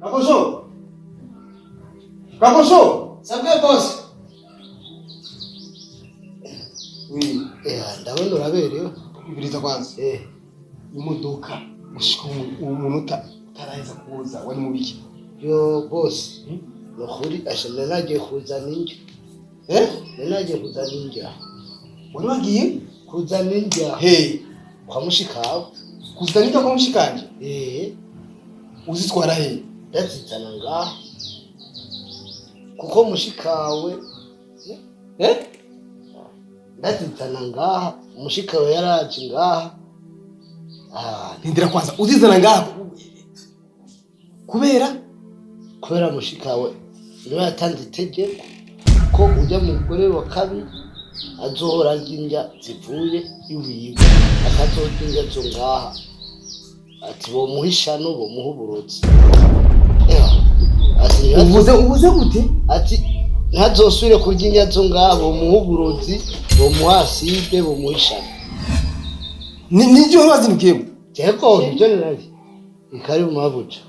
Kaposho! Kaposho! Sabwe boss. Oui. Ndabona uraberewe. Ibiriza kwanza. Imodoka gushika umunota utaraheza kuza wari mu biki? Yo boss. Nokuri ashana nagiye kuza ninja. Nagiye kuza ninja. Wari wagiye kuza ninja. Kwa mushikawe. Kuza ninja kwa mushikanje? Uzitwara he? Ndazitana ngaha. Kuko mushikawe ndazitana ngaha, mushikawe yaraje ngaha. Ndindira kwanza uzizana ngaha kubera mushikawe niwe yatanze itegeko ko ujya mu mugore wa kabiri azohora njya zivuye iwiwe akazojya zo ngaha ati bo muhishano bo muhuburozi. Uvuze gute? Ati ntazosubire kurya inyazo ngabo muhuburozi bo muhaside bo muhishano. Nijyo wazinukiyemo. Cyeko ibyo nari ikari mu mabuca.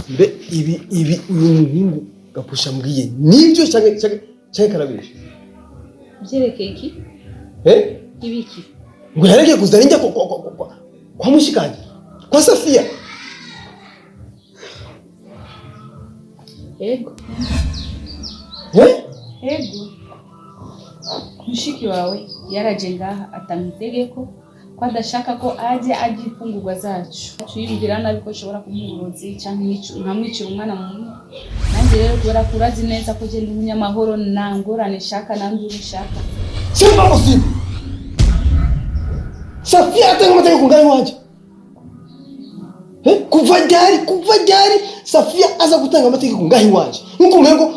Mbe ibi uyu muhungu Gapusha mbwiye nibyo cyane karabisha. Byerekeye iki? Ibiki? Ngo yareke kuzana njya kwa mushikanje. Kwa Safia. Ego. Ego. Mushiki wawe yaraje ngaha atanga itegeko ko adashaka ko aje agifungurwa zacu. Tuyibwira nabi ko ashobora kumuburozi cyangwa nkamwicira umwana mu. Nanjye rero kubera kurazi neza ko je ndi umunyamahoro nangorane shaka nandi urishaka. Simba possible. Safia atanga amategeko ngaho wanje. Kuva ryari Safia aza gutanga amategeko ngaho wanje. Nkuko umengo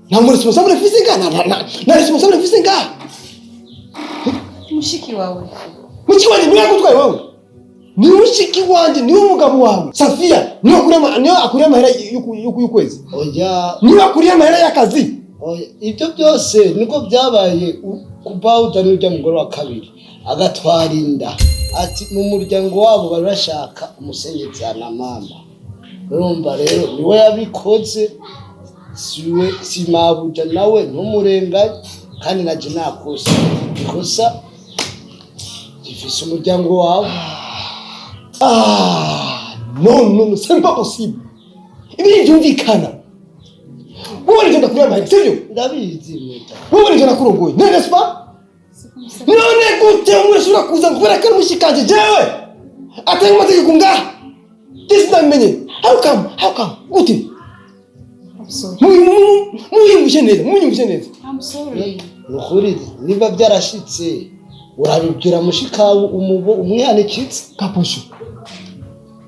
nta responsable physique na responsable physique. Mushiki wawe. Mushiki wawe niwe yakutwaye wawe. Ni mushiki wanje niwe umugabo wawe. Safia niwe akuriye amahera y'ukwezi. Oya. Niwe akuriye amahera y'akazi. Oya, ibyo byose niko byabaye kuba utanujya mugore wa kabiri agatwara inda. Ati mu muryango wabo bari bashaka umusenyezana mama. Urumva rero niwe yabikoze. Siwe simabuja nawe ntumurenganye kandi naje nakosa. Ikosa gifise umuryango wawe. No, c'est pas possible. Ibi byumvikana. Wowe nje ndakuriye amahera, sivyo? Ndabizi mwita. Wowe nje nakurongoye. Nene spa? None gute umweshura kuza kubera ko mushikanje jewe? Atanga amategeko ngaha. Ndamenye. How come? Gute? I'm sorry. Munyumvise neza. I'm sorry. Nukuri niba byarashitse urabibwira mushikawe umwihanikitse. Kapusho.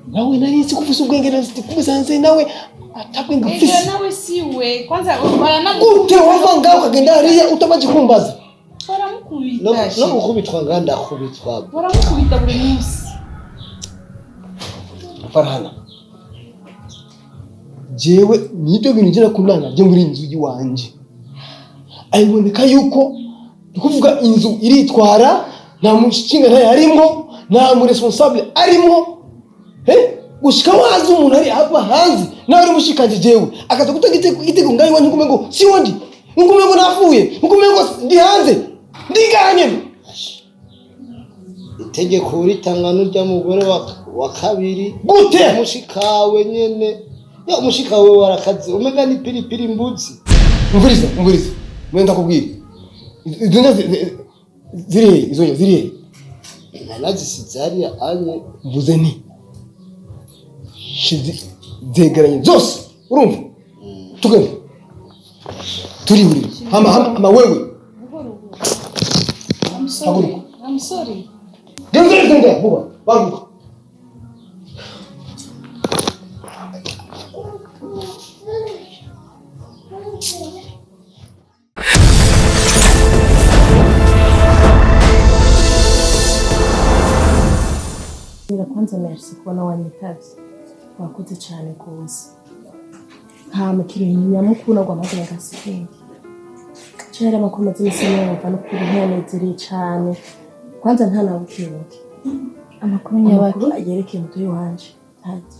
Nawe nari kufisa ubwenge kubisanze nawe atabwenge ufise. Nawe siwe kwanza baranagu. Gute wava ngaho kagenda hariya utabaje kumbaza. Baramukubita. No gukubitwa nganda kubitwa. Baramukubita buri munsi. Farhana. Jewe nibyo bintu ngira kunanga je muri inzu yiwanje. Ayiboneka yuko kuvuga inzu iritwara nta mushinga nta yarimo nta mu responsable arimo. Gushika wazi umuntu ari hapa hanze nawe ari mushikanje jewe akaza gutanga igitego ngayi wanje ngumengo si wondi ngumengo nafuye ngumengo ndi hanze ndiganye. Itegeko ritanga n'urya mugore wa kabiri gute mushikawe nyene. Ya mushikawe warakaze umega ni piripiri mbuzi. Umviriza mwenda kubwira izo ziri nazisize hariya anye mvuze nti shizi zegeranye zose urumva tugende turi buri hama wewe I'm sorry. Genda buba baguka. Kwanza merci kubona wanyitaze. Wakoze cyane rwose. Nta mukiriya nyamukuru gwamaze ngasikenye. Cyera makomaze imisemo yava no kuri ntanezereye cyane. kwanza nta nawe ukibuke amakuru nyabaki agerekeye mutoyi wanje ntazi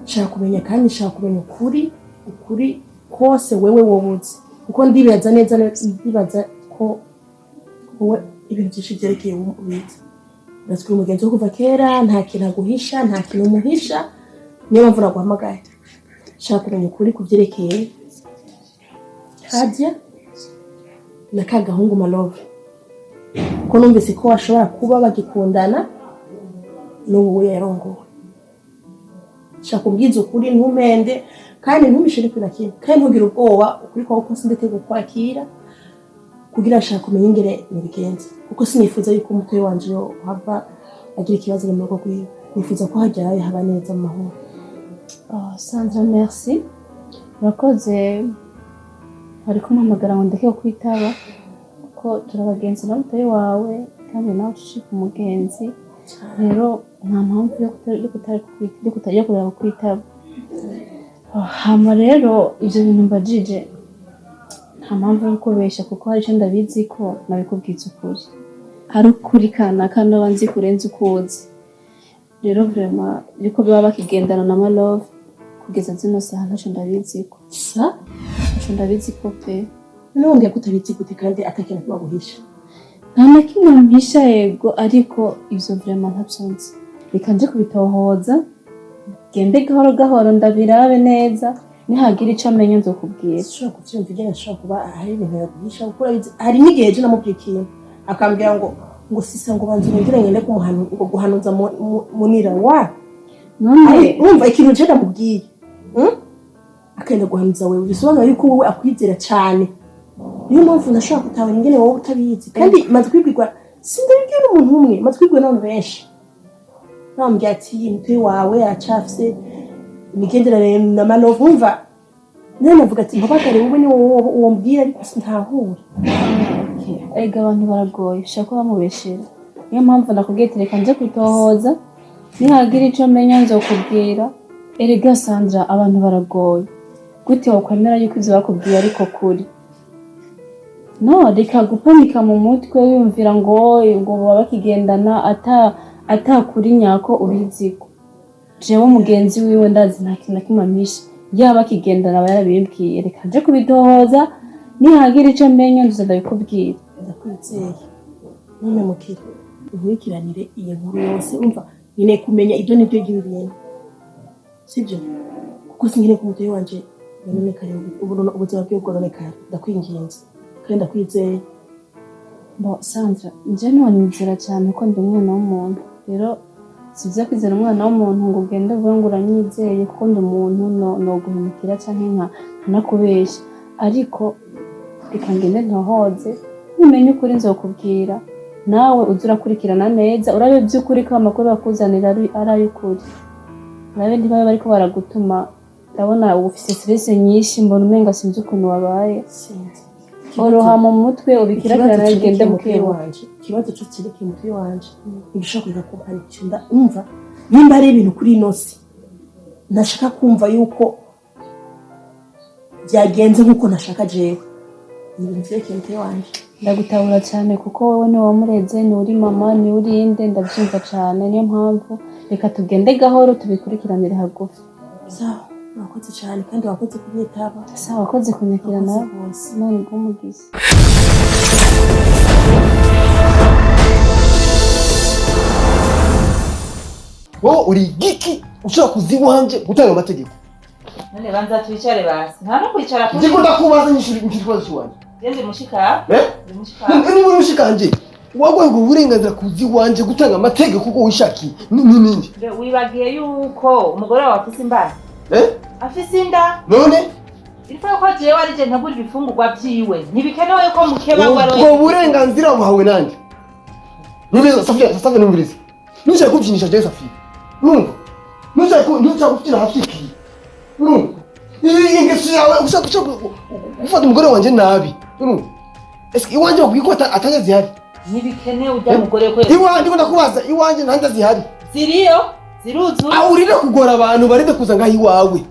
nshaka kumenya kandi nshaka kumenya ukuri kose wewe wobuze kuko ndibaza neza ndibaza ko wowe ibintu byinshi byerekeye ubizi natwe umugenzi wo kuva kera nta kintu aguhisha nta kintu umuhisha niyo mpamvu naguhamagaye nshaka kumenya ukuri ku byerekeye Kadia na Kagahungu Malove ko numvise ko bashobora kuba bagikundana n'ubu yarongowe nshaka kubwiza ukuri ntumende kandi ntumishire kuri nakimwe kandi ntugire ubwoba ukuri kwawe ko sindete gukwakira kugira nshaka kumenya ingere nibigenze kuko sinifuza yuko umutwe wanje yo hava agira ikibazo mu rugo rwiwe nifuza ko hajyaye haba neza mu mahoro. Sandra merci urakoze ari kumpamagara ngo ndeke kwitaba ko turabagenzi n'umutwe wawe kandi nawe ushika umugenzi rero nta mpamvu yo kutajya kureba kwitaba. Hama rero ibyo bintu mbajije nta mpamvu yo kubesha kuko hari icyo ndabizi ko nabikubwiza ukuri hari ukuri kanaka n'abanzi kurenza ukuzi rero vraiment yuko baba bakigendana na Malove kugeza zino saha ntacyo ndabizi ko ntacyo ndabizi ko pe nongeye kutabizi gute kandi atakintu kubaguhisha nta na kimwe mpisha yego ariko ibyo vraiment ntabyo nzi reka nje kubitohoza gende gahoro gahoro ndabirabe neza nihagira icyo amenya nzokubwira sho kuvyumva igene sho kuba hari ibintu yaguhisha kuko hari n'igihe je namubwikiye akambwira ngo sisa ngo banze ngire ngende guhanuza munira wa none umva ikintu je namubwiye akenda guhanuza wewe bisobanura yuko wowe akwizera cyane niyo mpamvu ndashaka kutabona ingene wowe utabizi kandi maze kwibwirwa sindabibwira umuntu umwe maze kwibwirwa n'abantu benshi nambwira ati mpe wawe acafse imigenderanire na Malove umva nene navuga ati mpabagare wowe ni uwo mbwira ariko sintahura ega abantu baragoye shaka bamubeshera niyo mpamvu nakubwiye reka nje kwitohoza nihagira icyo menya nzokubwira erega Sandra abantu baragoye gute wakwemera yuko ibyo bakubwiye ariko kuri no reka gupanika mu mutwe wiyumvira ngo baba bakigendana atakuri nyako ubiziko jewe umugenzi wiwe ndazi nta kintu nakimamisha yaba kigendana aba yarabimbwiye reka nje kubitohoza nihagira icyo menya ndazabikubwira ndakwizeye none mukiri ubwikiranire iyi nkuru yose umva nyine kumenya ibyo nibyo by'ibintu sibyo kuko singire ku mutwe wanje nonekare ubuzima bwe bworonekara ndakwinginze kandi ndakwizeye bo Sandra nje nonizera cyane ko ndi umwana w'umuntu rero sivyo kwizera umwana w'umuntu ngo ugende uvuga ngo uranyizeye kuko ndi umuntu no guhumukira cyangwa nkanakubeshya ariko reka ngende ntohoze nimenye ukuri nzokubwira nawe uzurakurikirana neza urabe by'ukuri ko amakuru bakuzanira ari ay'ukuri urabe ntibabe bariko baragutuma ndabona ufise stress nyinshi mbona umenga sinzi ukuntu wabaye oroha mu mutwe ubikirakirana igende mukeye wanje ikibazo cyo kireke mutwe wanje nigishaka kumpanikira umva nimba ari ibintu kuri inosi ntashaka kumva yuko byagenze nkuko ntashaka jewe ibintu byeke mutwe wanje ndagutabura cyane kuko wowe ni wamureze ni uri mama ni uri inde ndabyumva cyane niyo mpamvu reka tugende gahoro tubikurikiranire hagufi sawa wakoze cyane kandi wakoze kubyitaba sawa wakoze kunyakirana bose none bw'umugizi wowe uri giki ushaka kuziwanje gutanga amategeko none banza twicare basi nta no kwicara kuri ndiko ndakubaza nyishuri kiwanje yende mushika mushika ni muri mushikanje wagwe ngo uburenganzira kuziwanje gutanga amategeko kuko wishakiye nindi wibagiye yuko umugore wawe afise imbaraga afise inda none ilifo ko jewe arije ntagura ibifungurwa byiwe ntibikenewe ko mukeba waro ubwo burenganzira buhawe nande nibizo safia numviriza nuje kubyinisha je safia numva nuje kubyina hafiki numva ingesi yawe ushaka gufata umugore wanje nabi numva eske iwanje bakuyikota atanya zihari ntibikenewe ujya mugore ko iwanje ndakubaza iwanje ntanza zihari ziriyo ziruzu urire kugora abantu barinde kuza ngaho iwawe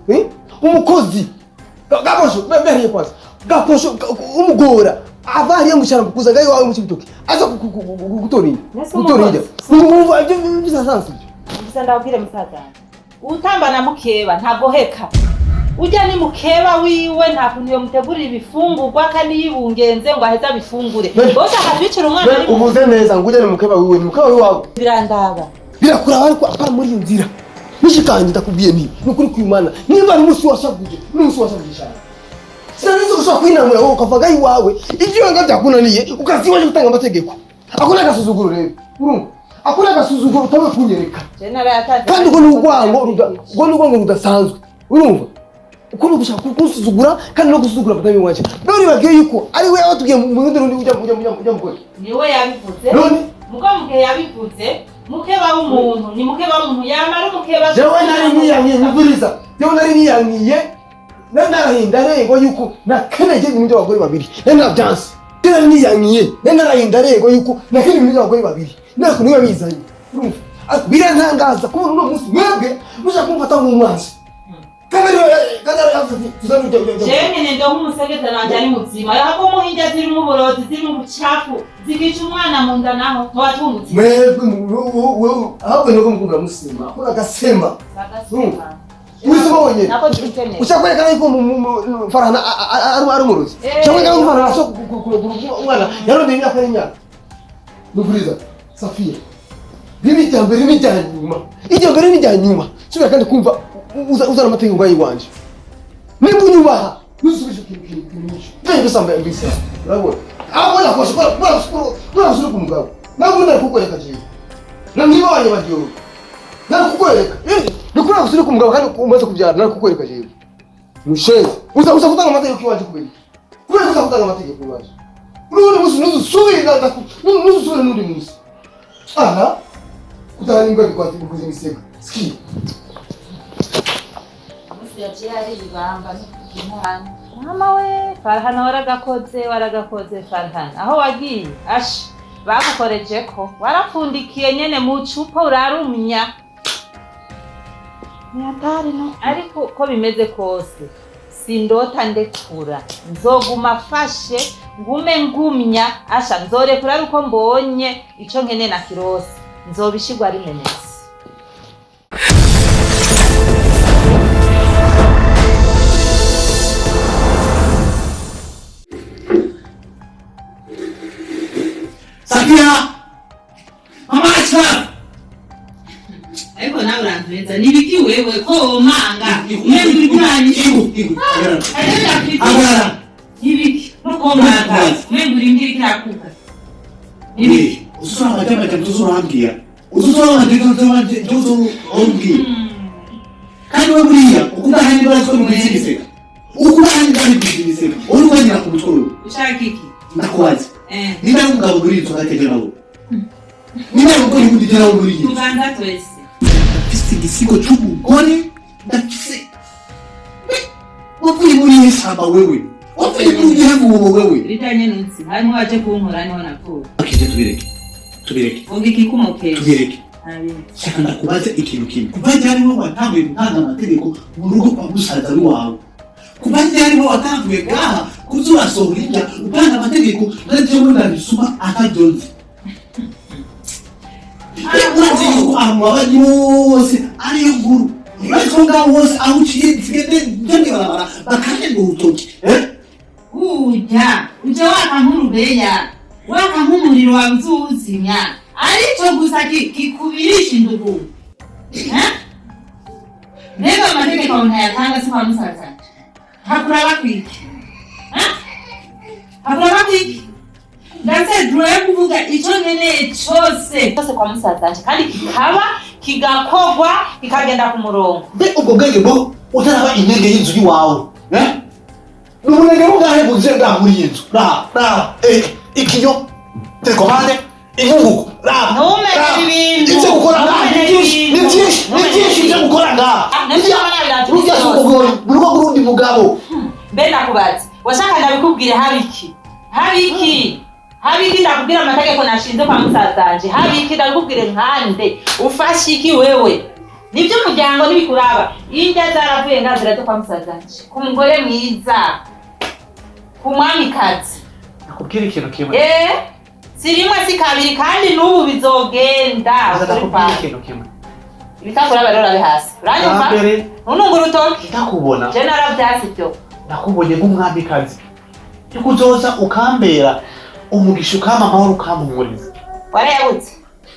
umukozi gaposho beriye kwaza gaposho umugora avari yamushara kuzaga iwawe mu kibitoki aza gutorinda umva ibyo bisasanzwe Mbisa ndabwire musaza utambana mukeba ntagoheka ujya ni mukeba wiwe nta kuntu yo mutegurira ibifungurwa kandi yibungenze ngo aheza bifungure bose akabicira umwana ari ubuze neza ngo ujya ni mukeba wiwe ni mukeba wiwe birandaba birakura ariko apara muri iyo nzira nishikanje ndakubwiye ni nukuri kwimana niba ari umunsi wasabuje n'umunsi wasabuje sinanizo gushaka kwinamura wowe ukavuga iwawe ibyo wanga byakunaniye ukaziwaje gutanga amategeko akona gasuzuguro rero urumva akona gasuzuguro utawe kunyereka kandi uko n'urwango rudasanzwe urumva uko no gushaka kusuzugura kandi no gusuzugura batami waje none bagiye yuko ari we abatubwiye mu rundi rundi ujya mukora niwe yabivuze muko muke yabivuze mukeba w'umuntu ni mukeba w'umuntu yamara mukeba jewe nari niyangiye nyivuriza jewe nari niyangiye narahinda rego yuko nakeneje ibintu by'abagore babiri nari byanse nari niyangiye narahinda rego yuko nakeneje ibintu by'abagore babiri nako niwe bizanye urumva birantangaza kubona uno munsi mwebwe mushaka kumfata nk'umwanzi Jene ndo umusegeza nanje ari muzima yako muhinja ziri mu burozi ziri mu bucafu zigica umwana mu nda naho ntiwatumutse mwebwe ahubwo nuko mukunda musima akora gasemba Usibonye ushakwereka yuko Farhana ari umurozi ushakwereka yuko Farhana so umwana yarondeye imyaka y'imyaka nukuriza Safia bimitambere n'ijyanyuma ijyambere n'ijyanyuma subira kandi kumva uzana amategeko yiwanje nimba unyubaha nusubije kintu nje samba mbisa urabona abona ko shukura kumugabo nabona kukwereka je namwiba wanye badiyo nakukwereka nikura gusubira kumugabo kandi umaze kubyara nakukwereka je musheze uza kutanga amategeko yiwanje kubera uza kutanga amategeko yiwanje none musu nuzusubira nuzusubira n'undi musi aha kutanga ingwa bikwati kukuza imisego ski Mama we Farhana waragakoze Farhana aho wagiye ashi bagukoreje ko warapfundikiye nyene mu cupa urarumya nyatari no ariko ko bimeze kose sindota ndekura nzoguma fashe ngumya asha nzorekura ari uko mbonye ico nkene na kirose nzobishigwa ari menesi Safia! Mama acha! Ariko nawe uranturenza nibiki wewe ko manga mwembi uri kunani Agora! nibiki ko manga mwembi uri ngiri kirakuka Nibiki usura majama cyatuzurambia usura kandi we buriya ukunda handi barazwe mu kwisibiseka ukunda handi bari kwisibiseka uri kwanyira ku mutoro ushaka iki ndakubaza niba umugabo muri ito ategeraho niba umugore mudigeraho muri iyo tubanza twese ndafise igisigo cy'umugore ndafise wavuye muri iyi samba wewe wavuye muri igihembo wewe ritanye nunsi harimo waje kunkora niho napfuye akije tubireke vuga iki kumukesha tubireke shaka ndakubaza ikintu kimwe kuva ryari wowe watanguye gutanga amategeko mu rugo kwa musaza wawe kuva ryari wowe watanguye gaha kuzurasohora irya utanga amategeko n'ibyo ndabisuma atajonze urazi yuko amabari yose ariyo nkuru urazi ngaho wose aho uciye zigende njye barabara bakanye ngo utoke ujya waka nk'urubeya waka nk'umuriro wawe uzuzimya aricyo gusa kikubirisha indugu mbega amategeko ntayatanga si kwa musaza hakuraba kwiki hakuraba kwiki ndetse duhe kuvuga icyo nkeneye cyose kwa musaza kandi kigakogwa kikagenda ku murongo mbe ubwo bwenge bwo utaraba intege y'inzu yiwawe n'ubunenge bwahe buze bwa muri inzu ikiyo telekomande inkunguko ntumere ibintu ibyo gukora ni byinshi byo gukora urugo rw'undi mugabo mbe nakubaze washaka ndabikubwire habiki ndakubwira amategeko nashinze kwa musazanje habiki ndakubwire nkande ufashe iki wewe nibyo umuryango nibikuraba injya zaravuye ngazira zo kwa musazanje ku mugore mwiza ku mwamikazi nakubwira ikintu kimwe si rimwe si kabiri kandi n'ubu bizogenda nakubwira ikintu kimwe ibitakura rero urabe hasi uranyumva ntununga urutoki ndakubona je naravyasi byo nakubonye nk'umwamikazi yuko uzoza ukambera umugisha ukama amahoro ukampumuriza warayabutse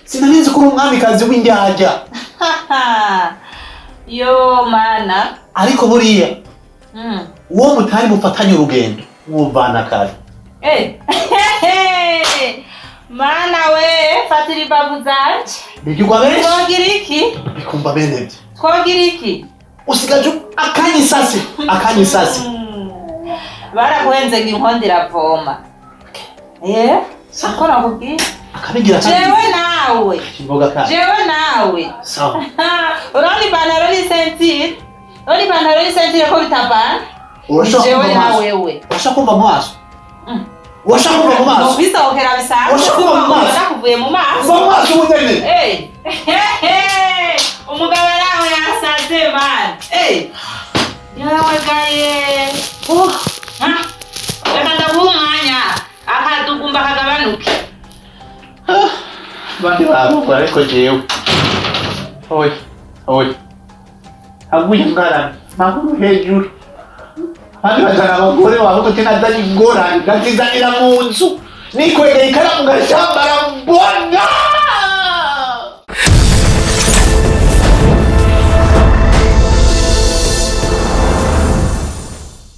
sinanizi ko uri umwamikazi w'indyarya yo mana ariko buriya uwo mutari mufatanye urugendo mwumvana kare mana we fatira imbavu zanje bigirwa benshi twogira iki bikumva bene byo twogira iki usigaje akanyisasi baraguhenze ngo inkondo iravoma sako nakubwira akabigira jewe nawe imboga kandi jewe nawe sawa urabona ipantaro n'isentire ko bitavana jewe nawe we urashaka kumva mu maso urashaka kumva mu maso bisohokera bisanzwe kuvuye mu maso mu maso ubudene umugabo araho yasaze man yawe gaye reka ndaguha umwanya akadugumba kagabanuke bandi bavuga ariko jewe oya aguye ngarana maguru hejuru handi bajana abagore wawe ko tinazanye ingorane ngazizanira mu nzu nikwegeye ikaramu ngashambara mbona